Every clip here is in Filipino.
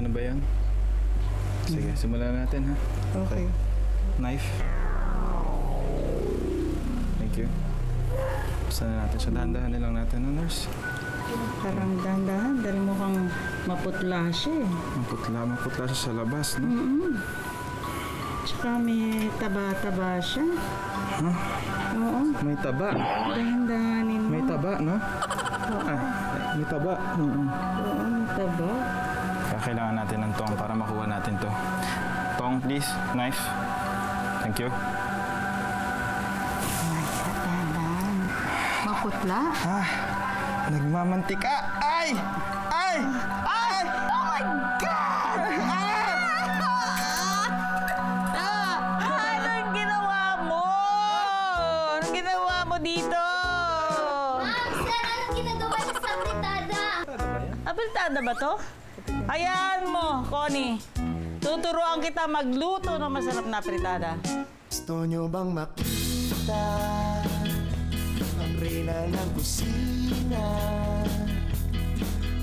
na ba yan? Sige, simulan natin ha. Okay. Knife. Thank you. Basta na natin siya. Dahan-dahanin lang natin, nurse. Parang dahan-dahan dahil mukhang maputla siya eh. Maputla siya sa labas, no? Tsaka may taba-taba siya. Huh? Oo. May taba. Dahan-dahanin mo. May taba, no? May taba. Oo, may taba. Kaya kailangan natin ng tong para makuha natin to. Tong, please. Knife. Thank you. My God, dahan-dahan. Maputla? Nagmamantika. Ay! Ay! Ay! Oh my God! Anong ginawa mo? Anong ginawa mo dito? Ma'am, sir, anong ginagawa niyo sa fritada? Abiltada ba to? Hayaan mo, Connie. Tuturuan kita magluto ng masarap na fritada. Gusto nyo bang makita ang reyna ng kusina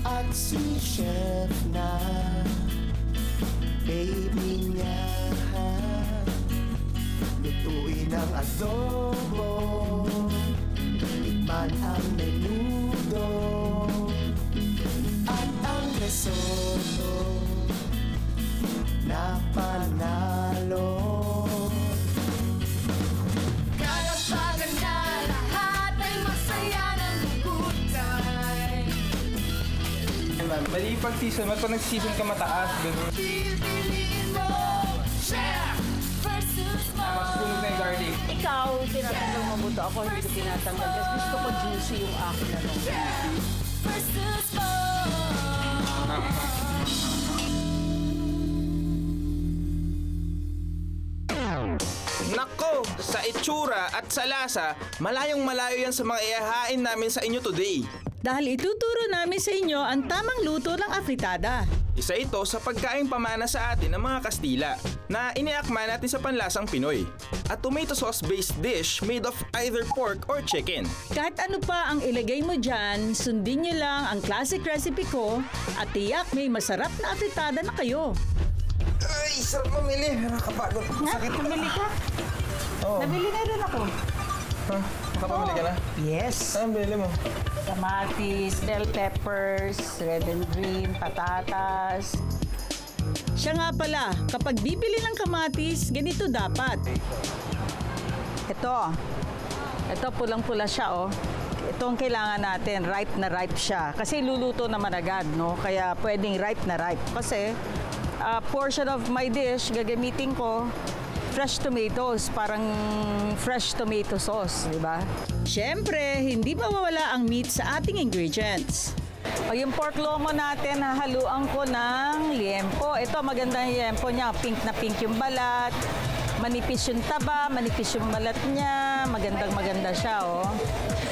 at si chef na baby niya? Lutuin ang adobo, tikman ang menudo at ang risotto na panalo. Kalapagan na lahat ay masaya ng bukutay. Mali pag-season. Pag nag-season ka mataas, gano'n. Pipiliin mo, chef versus mo. Mas punog na yung garlic. Ikaw, tinatanggal mo buto. Ako hindi ko tinatanggal kasi gusto ko juicy yung akin ano. Versus mo. Nako, sa itsura at sa lasa, malayong malayo yan sa mga ihahain namin sa inyo today. Dahil ituturo namin sa inyo ang tamang luto ng afritada. Isa ito sa pagkaing pamana sa atin ng mga Kastila na iniakma natin sa panlasang Pinoy. A tomato sauce-based dish made of either pork or chicken. Kahit ano pa ang ilagay mo dyan, sundin nyo lang ang classic recipe ko at tiyak may masarap na afritada na kayo. Ay, sarap mamili. Nakakapagod. Sakit pumili ka? Oh. Nabili na rin ako. Nakapamili ka na? Yes. Anong bilili mo? Kamatis, bell peppers, red and green, patatas. Siya nga pala, kapag bibili ng kamatis, ganito dapat. Ito pulang-pula siya oh. Ito ang kailangan natin, ripe na ripe siya. Kasi luluto naman agad, no? Kaya pwedeng ripe na ripe. Kasi portion of my dish, gagamitin ko fresh tomatoes, parang fresh tomato sauce, di ba? Siyempre, hindi mawawala ang meat sa ating ingredients. O yung pork lomo natin, hahaluan ko ng liempo. Ito, magandang liempo niya. Pink na pink yung balat. Manipis yung taba, manipis yung balat niya. Magandang-maganda siya, oh.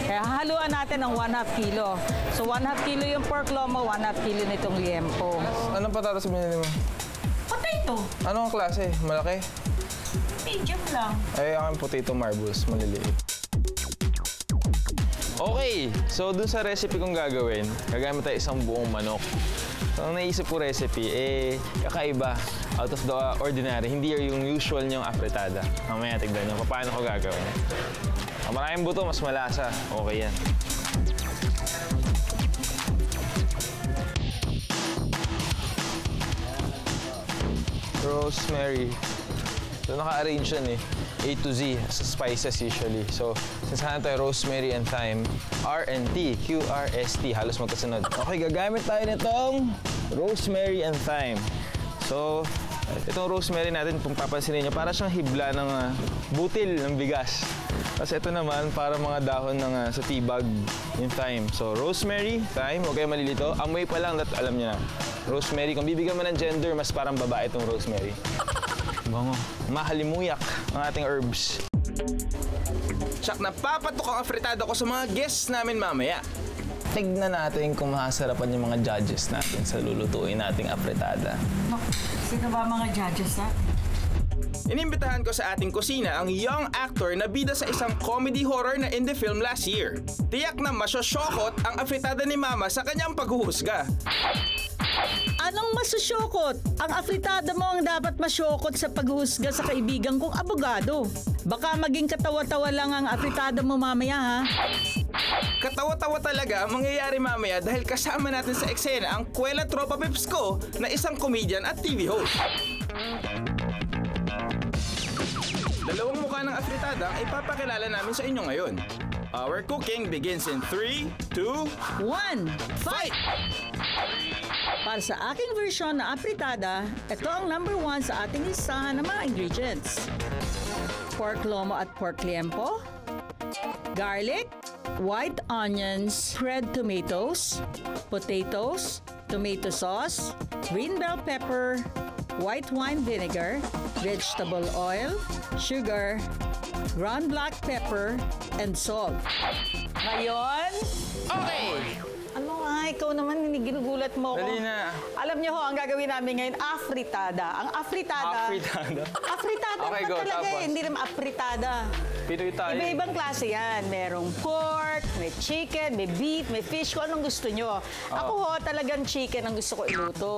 Kaya hahaluan natin ng 1/2 kilo. So, 1/2 kilo yung pork lomo, 1/2 kilo nitong liempo. Anong patatas binili mo? Potato. Anong klase? Malaki? Medium lang. Ay, aking potato marbles. Maliliit. Okay, so dun sa recipe kong gagawin, gagamit tayo isang buong manok. So, ang naisip ko recipe, kakaiba, out of the ordinary, hindi yung usual niyong afritada. Mamaya tignan nyo, paano ko gagawin. Ang maraming buto, mas malasa. Okay yan. Rosemary. So, naka-arrange yan A to Z, sa spices usually. So, sinasana tayo rosemary and thyme, R and T, Q, R, S, T, halos magkasunod. Okay, gagamit tayo nitong rosemary and thyme. So, itong rosemary natin, kung papansinin nyo, para siyang hibla ng butil ng bigas. Kasi ito naman, para mga dahon ng sa tibag, yung thyme. So, rosemary, thyme, huwag kayo malilito. Amoy pa lang, alam nyo na. Rosemary, kung bibigyan mo ng gender, mas parang babae itong rosemary. Bango. Mahalimuyak ang ating herbs. Tsak, napapatok ang afritada ko sa mga guests namin mamaya. Tignan natin kung makasarapan yung mga judges natin sa lulutuin nating afritada. Sino ba mga judges natin? Inimbitahan ko sa ating kusina ang young actor na bida sa isang comedy horror na indie film last year. Tiyak na masyosyokot ang afritada ni Mama sa kanyang paghuhusga. Anong masusyokot? Ang afritada mo ang dapat masyokot sa paghuhusga sa kaibigan kong abogado. Baka maging katawa-tawa lang ang afritada mo mamaya, ha? Katawa-tawa talaga ang mangyayari mamaya dahil kasama natin sa eksena ang Kuwela Tropa Pips ko na isang comedian at TV host. Dalawang mukha ng afritada ang ipapakilala namin sa inyo ngayon. Our cooking begins in 3, 2, 1. fight! Para sa aking version na afritada, ito ang number 1 sa ating listahan ng mga ingredients. Pork lomo at pork liempo, garlic, white onions, red tomatoes, potatoes, tomato sauce, green bell pepper, white wine vinegar, vegetable oil, sugar, ground black pepper, and salt. Ngayon, Okay! ano nga, ikaw naman, ginugulat mo ko. Dali na. Alam niyo ho, ang gagawin namin ngayon, afritada. Ang afritada. Afritada. Afritada Okay, pa go, talaga tapos. eh, hindi naman afritada. Pinoy tayo. Iba-ibang klase yan. Merong pork, may chicken, may beef, may fish, kung anong gusto nyo. Ako ho, talagang chicken ang gusto ko iluto.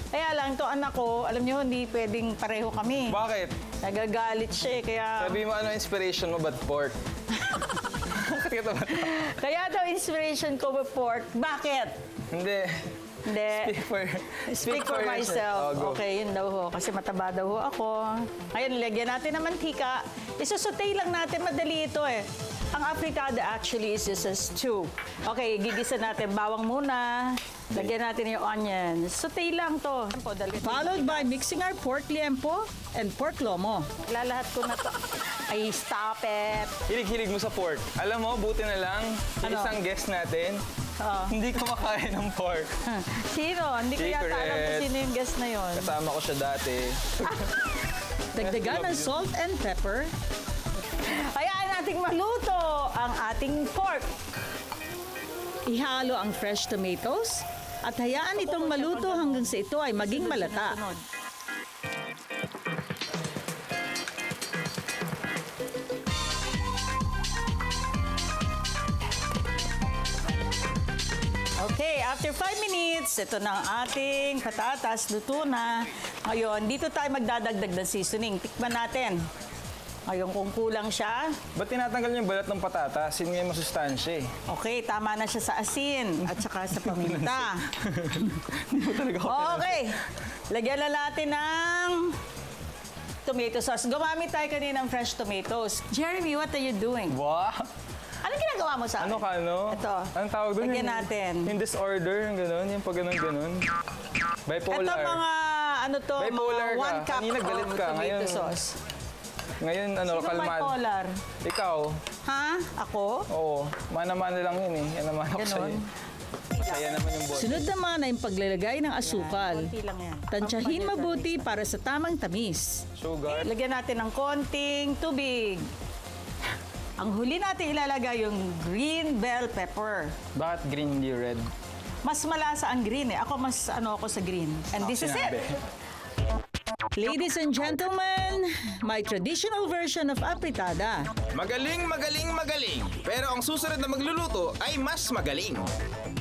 Kaya lang, to anak ko, alam niyo, hindi pwedeng pareho kami. Bakit? Nagagalit siya eh, kaya... Sabi mo ano inspiration mo, ba't pork? Bakit ka ba? Kaya daw inspiration ko with pork. Bakit? Hindi. Hindi. Speak for yourself. myself. Oh, go. Okay, yun daw ho. Kasi mataba daw ho ako. Ngayon, lagyan natin ng mantika. Isusutay lang natin. Madali ito eh. Ang afritada actually is just a stew. Okay, gigisa natin. Bawang muna. Lagyan natin yung onions. Sauté lang to. Followed by mixing our pork liempo and pork lomo. Lalahat ko na to. Ay, stop it. Hilig-hilig mo sa pork. Alam mo, buti na lang, yung Ano? isang guest natin, hindi kumakain ng pork. Sino? Hindi ko yata alam kung Secret. sino yung guest na yon. Kasama ko siya dati. Dagdagan ng salt and pepper. Hayaan nating maluto ang ating pork. Ihalo ang fresh tomatoes at hayaan itong maluto hanggang sa ito ay maging malata. Okay, after 5 minutes, ito na ang ating patatas, luto na. Ngayon, dito tayo magdadagdag ng seasoning. Tikman natin. Ngayon, kung kulang siya, Ba't tinatanggal niyo yung balat ng patatas? Yun nga yung masustansya eh. okay, tama na siya sa asin at saka sa paminta. Hindi mo talaga ako Okay, lagyan na natin ng tomato sauce. Gumamit tayo kanina ng fresh tomatoes. Jeremy, what are you doing? Wow! Anong ginagawa mo sa akin? Ano ka, no? Ito. Anong tawag doon? Lagyan natin. Yung disorder, yung gano'n, yung pag gano'n. Bipolar. Ito mga, ano to, Bipolar mga ka. 1 cup Kanina galit of ka. tomato Ngayon, sauce. Ngayon, ano, Sino kalmado. bipolar? Ikaw? Ha? Ako? Oo. Mana-mana lang yun eh. Yan naman ako Ganon. sa'yo. Masaya naman yung boss. Sunod naman ay yung paglalagay ng asukal. Konti lang yan. Tansyahin mabuti para sa tamang tamis. Sugar. Lagyan natin ng konting tubig. Ang huli natin ilalagay yung green bell pepper. Bakit green, hindi red? Mas malasa ang green eh. Ako mas ano ako sa green. And this is Sinabi. it. Ladies and gentlemen, my traditional version of afritada. Magaling, magaling, magaling. Pero ang susunod na magluluto ay mas magaling.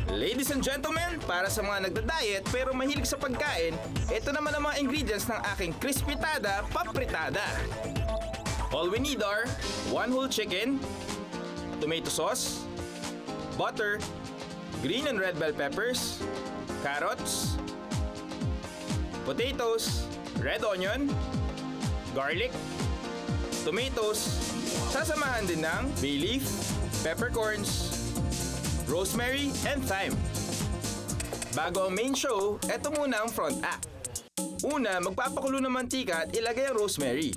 Ladies and gentlemen, para sa mga nagda-diet pero mahilig sa pagkain, ito naman ang mga ingredients ng aking crispitada papritada. All we need are 1 whole chicken, tomato sauce, butter, green and red bell peppers, carrots, potatoes, red onion, garlic, tomatoes, sasamahan din ng bay leaf, peppercorns, rosemary, and thyme. Bago ang main show, eto muna ang front act. Una, magpapakulo ng mantika at ilagay ang rosemary,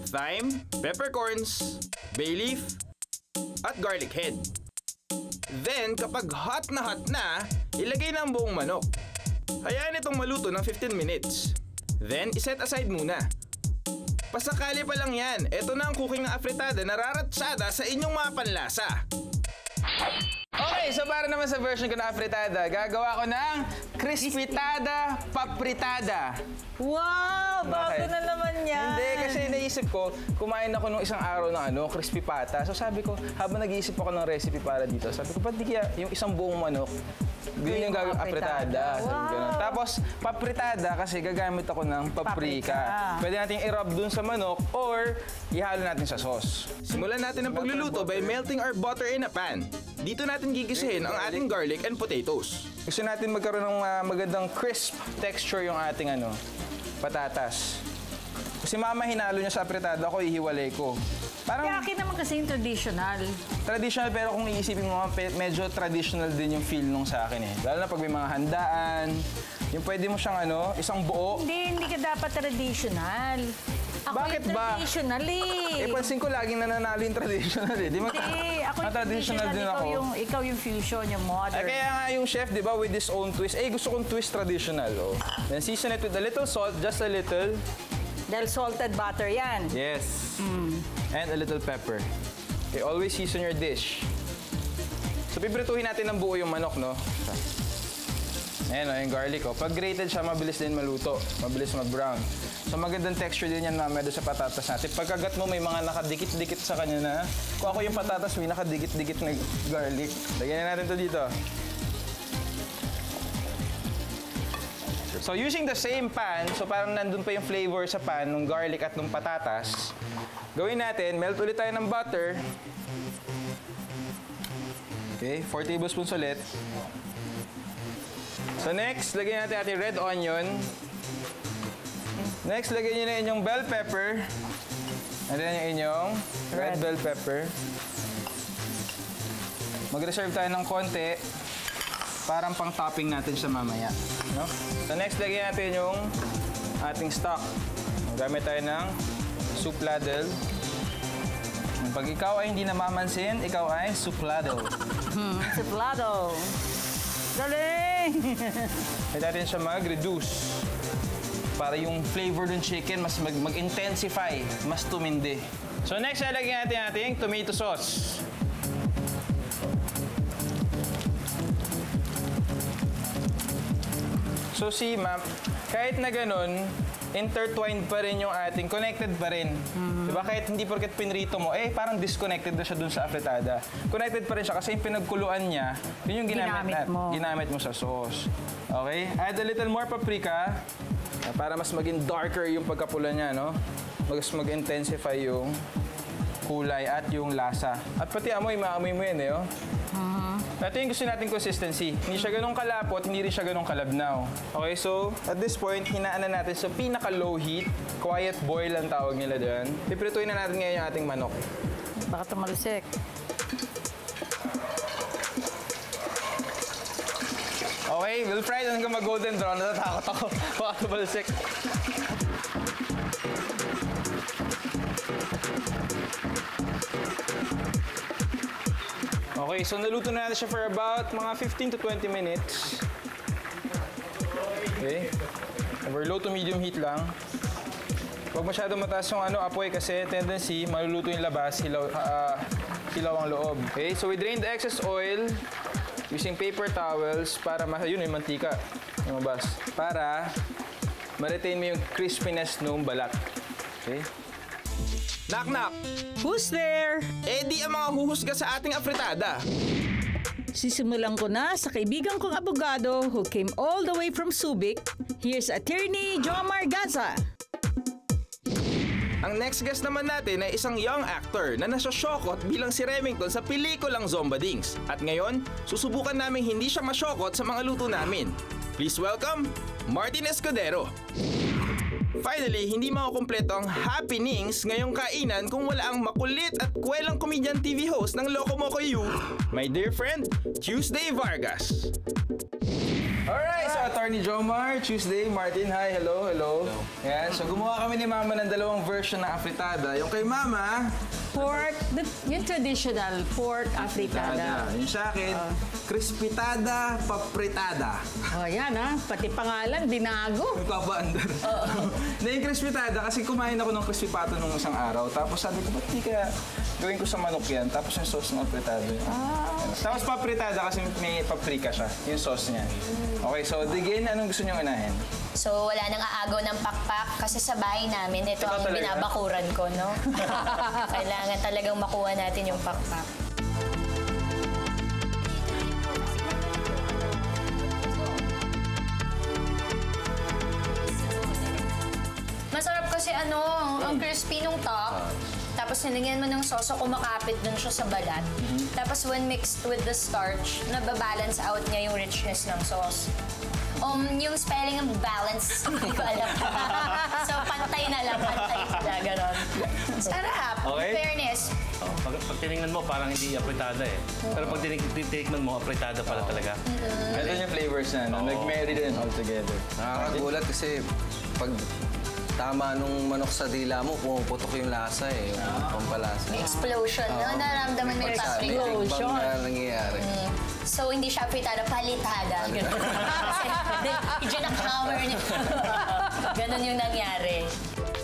thyme, peppercorns, bay leaf, at garlic head. Then, kapag hot na, ilagay na ang buong manok. Hayaan itong maluto ng 15 minutes. Then, iset aside muna. Pasakali pa lang yan, ito na ang cooking ng afritada na raratsada sa inyong mga panlasa. Okay, so para naman sa version ko na afritada, gagawa ko ng crispitada papritada. Wow! Bago Bakit? na naman yan. Hindi, kasi naisip ko, kumain ako nung isang araw ng crispy pata. So sabi ko, habang nag-iisip ako ng recipe para dito, sabi ko, ba't di kaya yung isang buong manok, yun yung gagawin apritada. Sabi ko ganun. Tapos, papritada kasi gagamit ako ng paprika. Pwede natin i-rub dun sa manok or ihalo natin sa sauce. Simulan natin ang pagluluto by melting our butter in a pan. Dito natin gigisihin ang ating garlic and potatoes. Gusto natin magkaroon ng magandang crisp texture yung ating patatas. Kasi mama hinalo niya sa apritada ko, ihiwalay ko. Parang Kaya akin naman kasi yung traditional. traditional, pero kung iisipin mo, medyo traditional din yung feel nung sa akin eh. Lalo na pag may mga handaan, yung pwede mo siyang isang buo. Hindi ka dapat traditional. Ako Bakit yung ba? traditional eh. Pansin ko laging nananalo yung traditional eh. Di ba? Hindi, ako yung traditional din ako. Ikaw yung fusion, yung modern. Kaya nga yung chef, di ba, with his own twist. Gusto kong twist traditional. Oh. Then season it with a little salt, just a little. Dahil salted butter yan. Yes. And a little pepper. Okay, always season your dish. So, piprituhin natin ng buo yung manok, no? Ayan, yung garlic, oh. Pag grated siya, mabilis din maluto. Mabilis mag-brown. So, magandang texture din yan mamaya doon sa patatas natin. Pagkagat mo, may mga nakadikit-dikit sa kanya na. Kung ako yung patatas, may nakadikit-dikit na garlic. Lagyan na natin to dito. So, using the same pan, so parang nandun pa yung flavor sa pan, nung garlic at nung patatas, gawin natin, melt ulit tayo ng butter. Okay, 4 tablespoons ulit. So next, lagyan natin ating red onion. Next, lagyan nyo na inyong bell pepper. And then yung inyong red bell pepper. Mag-reserve tayo ng konti. Parang pang-topping natin siya mamaya. No? So next, lagyan natin yung ating stock. Gamit tayo ng soup ladle. Pag ikaw ay hindi namamansin, ikaw ay suplado. Suplado. Galing! Kaya natin siya mag-reduce. Para yung flavor ng chicken mas mag-intensify, mas tumindi. So next, lalagyan natin ating tomato sauce. So see, ma'am, kahit na ganun, intertwined pa rin yung ating, connected pa rin. Diba? Kahit hindi porket pinrito mo, parang disconnected na siya dun sa apritada. Connected pa rin siya kasi yung pinagkuluan niya, yun yung ginamit mo sa sauce. Okay? Add a little more paprika para mas maging darker yung pagkapula niya, no? Mas mag-intensify yung kulay at yung lasa. At pati amoy, maamoy mo yan, oh. Ito yung gusto natin consistency. Hindi siya ganun kalapot, hindi rin siya ganun kalabnaw. Okay, so at this point, hinaan na natin sa pinaka-low heat. Quiet boil ang tawag nila dyan. Piprituin na natin ngayon yung ating manok. Baka tumalusik. Okay, we'll fry it hanggang mag-golden brown. Natatakot ako. Baka tumalusik. Okay, so naluto na natin siya for about mga 15 to 20 minutes. Okay. Over low to medium heat lang. Huwag masyadong mataas yung apoy kasi tendency maluluto yung labas, hilaw ang loob. Okay, so we drain the excess oil using paper towels para yun yung mantika lumabas. Para ma-retain mo yung crispiness ng balat. Okay? Knock knock! Who's there? Di ang mga huhusga sa ating afritada. Sisimulan ko na sa kaibigan kong abogado who came all the way from Subic. Here's Attorney Jomar Gaza. Ang next guest naman natin ay isang young actor na nasyokot bilang si Remington sa pelikulang Zombadings. At ngayon, susubukan namin hindi siya masyokot sa mga luto namin. Please welcome, Martin Escudero. Finally, hindi makukumpleto ang happenings ngayong kainan kung wala ang makulit at kwelang comedian TV host ng Loco Moco U, my dear friend, Tuesday Vargas. Alright, so Attorney Jomar, Tuesday, Martin, hi, hello. Yan, so gumawa kami ni Mama ng dalawang version ng afritada. Yung kay Mama, pork, yung traditional pork afritada. Yung sa akin, crispitada papritada. Oh, yan pati pangalan, binago. Nagpapaandar. Na yung crispitada, kasi kumain ako ng crispy pato nung isang araw. Tapos sabi ko, ba't di kaya gawin ko sa manok yan? Tapos yung sauce ng apritada. Tapos papritada kasi may paprika siya. Yung sauce niya. Okay, so digin, anong gusto niyong unahin? So, wala nang aagaw ng pakpak kasi sa bahay namin, ito ang talaga? binabakuran ko, no? Kailangan talagang makuha natin yung pakpak. Masarap kasi ang crispy nung top. Tapos nilagyan mo ng sauce, so kumakapit dun siya sa balat. Tapos when mixed with the starch, nababalance out niya yung richness ng sauce. Yung spelling ng balance, hindi ko alam. So, pantay na lang, gano'n. Sarap, Okay. in fairness. Pag tinignan mo, parang hindi apritada eh. Pero pag tinikman mo, apritada pala talaga. Ito yung flavors na, nag-marry din all together. Nakakagulat kasi pag tama nung manok sa dila mo, pumuputok yung lasa eh, yung pampalasa. Explosion, no? Naramdaman mo yung paprika. Bang na nangyayari. So, hindi siya fritada, palitada. Ganun. Kasi, i-hammer niya. Ganun yung nangyari.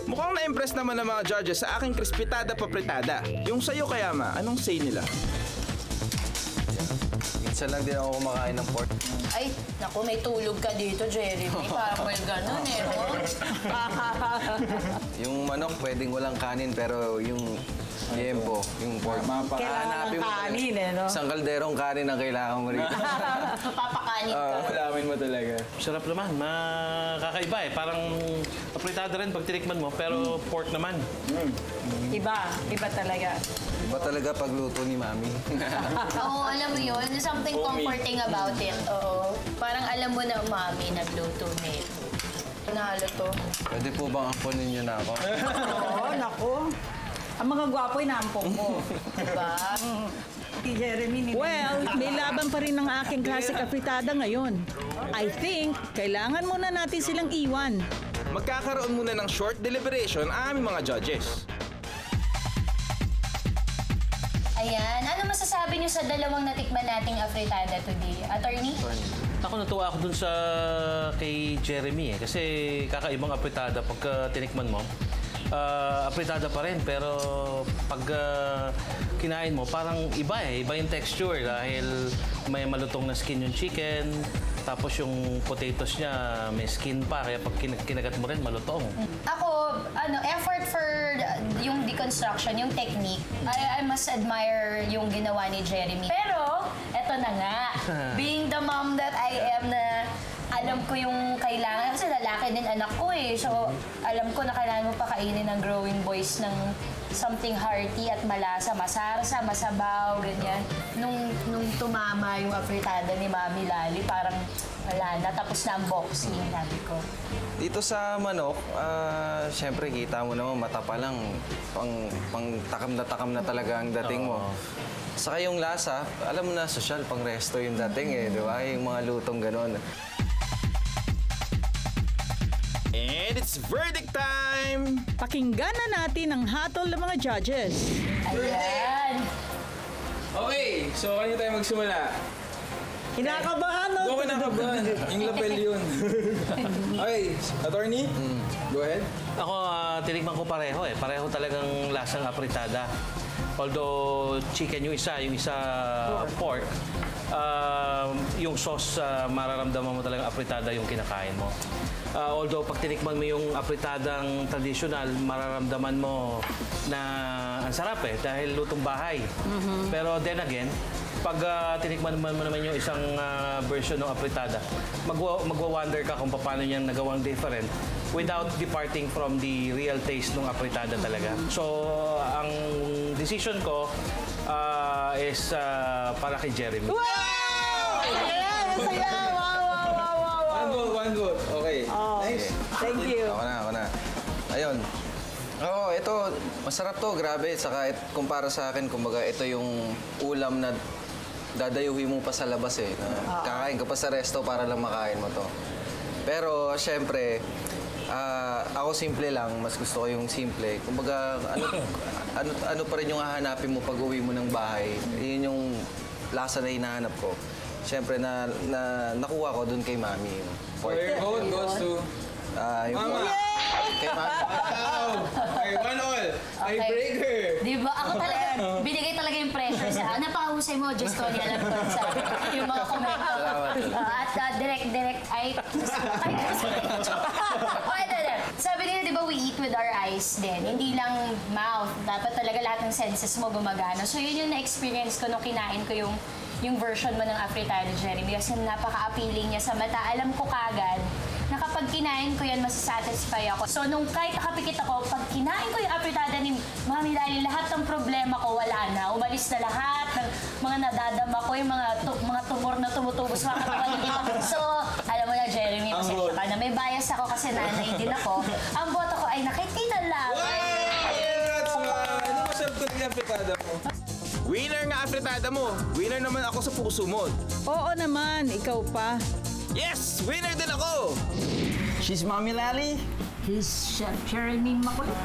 Mukhang na-impress naman ng mga judges sa aking crispitada papritada. Yung sayo kaya anong say nila? Minsan lang din ako kumakain ng pork. Ay, naku, may tulog ka dito, Jeremy. Parang may ganun eh, no? Yung manok pwedeng walang kanin pero yung liempo, yung pork. Kailangan Hahanapin ng mo kanin no? Isang kalderong kanin ang kailangan mo rito. Papakanin ka. Alamin mo talaga. Sarap naman, makakaiba eh. Parang apritada rin pag tinikman mo, pero pork naman. Iba talaga. Iba talaga pagluto ni Mami. Oo, alam mo yun. There's something comforting about it. Oo. Parang alam mo na, mami, nagluto nito. Nahalo to. Pwede po bang amponin niyo na ako? Oo, naku. Ang mga gwapo'y naampong mo. Diba? Si Jeremy, well, may laban pa rin ng aking classic afritada ngayon. I think, kailangan muna natin silang iwan. Magkakaroon muna ng short deliberation ang aming mga judges. Ayan. Ano masasabi niyo sa dalawang natikman nating afritada today? Attorney? Ako natuwa ako dun sa kay Jeremy eh. Kasi kakaibang apritada pagka tinikman mo. Apritada pa rin, pero pag kinain mo, parang iba eh. Iba yung texture dahil may malutong na skin yung chicken. Tapos yung potatoes niya, may skin pa. Kaya pag kinagat mo rin, malutong. Ako, effort for yung deconstruction, yung technique. I must admire yung ginawa ni Jeremy. Pero, eto na nga. Being the mom that I am na alam ko yung kailangan. Kasi lalaki din anak ko eh. So, alam ko na kailangan mo pakainin ng growing boys ng something hearty at malasa, masarsa, masabaw, ganyan. Nung tumama yung afritada ni Mami Lali, parang wala na. Tapos na ang boxing, sabi ko. Dito sa manok, syempre kita mo naman mata pa lang, pang takam na talaga ang dating mo. Saka yung lasa, alam mo na, social, pang resto yung dating eh, di ba? Yung mga lutong ganon. And it's verdict time! Pakinggan na natin ang hatol ng mga judges. Ayan. Okay, so kanina tayo magsimula. Kinakabahan no? Go na ka ba? Yung lapel yun. Okay, attorney, go ahead. Ako, tinikman ko pareho eh. Pareho talagang lasang apritada. Although chicken yung isa pork. Yung sauce, mararamdaman mo talagang apritada yung kinakain mo. Although pag tinikman mo yung apritadang traditional, mararamdaman mo na ang sarap eh dahil lutong bahay. Pero then again, pag tinikman mo naman yung isang version ng apritada, magwa-wonder ka kung paano niya nagawang different without departing from the real taste ng apritada talaga. So, ang decision ko is para kay Jeremy. Wow! Saya! Wow! One vote. Okay. Nice. Thank you. Ako na. Ayun. Oo, ito, masarap to, grabe. Saka kumpara sa akin, kumbaga, ito yung ulam na dadayuhin mo pa sa labas eh. Kakain ka pa sa resto para lang makain mo to. Pero, syempre, ako simple lang. Mas gusto ko yung simple. Kumbaga, ano pa rin yung hahanapin mo pag uwi mo ng bahay. Yun yung lasa na hinahanap ko. Siyempre nakuha ko dun kay Mami. For your vote goes to... Yung Mama! kay Mami. Okay, 1-1. I break her. Di ba? Ako talaga, binigay talaga yung pressure sa napahusay mo, just Tony, alam ko sa yung mga komento. At direct, ay, sabi nila, di ba, we eat with our eyes din. Hindi lang mouth. Dapat talaga lahat ng senses mo gumagana. So yun yung na-experience ko nung kinain ko yung version mo ng afritada, Jeremy. Kasi napaka-appealing niya sa mata. Alam ko kagad na kapag kinain ko yan, masasatisfy ako. So, nung kahit nakapikit ako, pag kinain ko yung afritada ni Mami Lali, lahat ng problema ko wala na. Umalis na lahat ng mga nadadama ko, yung mga tumor na tumutubo sa mga katawan niyo. So, alam mo na, Jeremy, pasensya ka na. May bias ako kasi nanay din ako. Ang boto ko ay nakikita lang. Congrats, man! Ano masarap talaga yung afritada mo? Winner nga afritada mo. Winner naman ako sa puso mo. Oo naman, ikaw pa. Yes! Winner din ako! She's Mommy Lali. He's Chef Jeremy Makulit.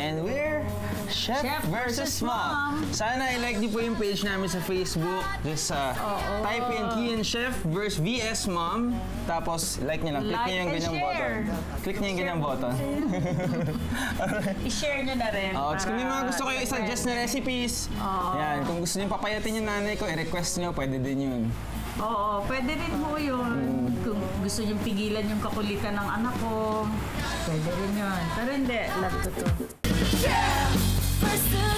And we're Chef versus Mom. Sana i-like niyo po yung page namin sa Facebook. Just type in Kian Chef versus VS Mom. Tapos like niyo lang. Click niyo yung ganyang button. Click niyo yung ganyang button. I-share nyo na rin. Kung may mga gusto kayo i-suggest na recipes, yan. Kung gusto niyo papayatin yung nanay ko, i-request niyo, pwede din yun. Oo, pwede rin mo yun. Kung gusto niyong pigilan yung kakulitan ng anak ko, pwede rin yun. Pero hindi, love ko to. Chef versus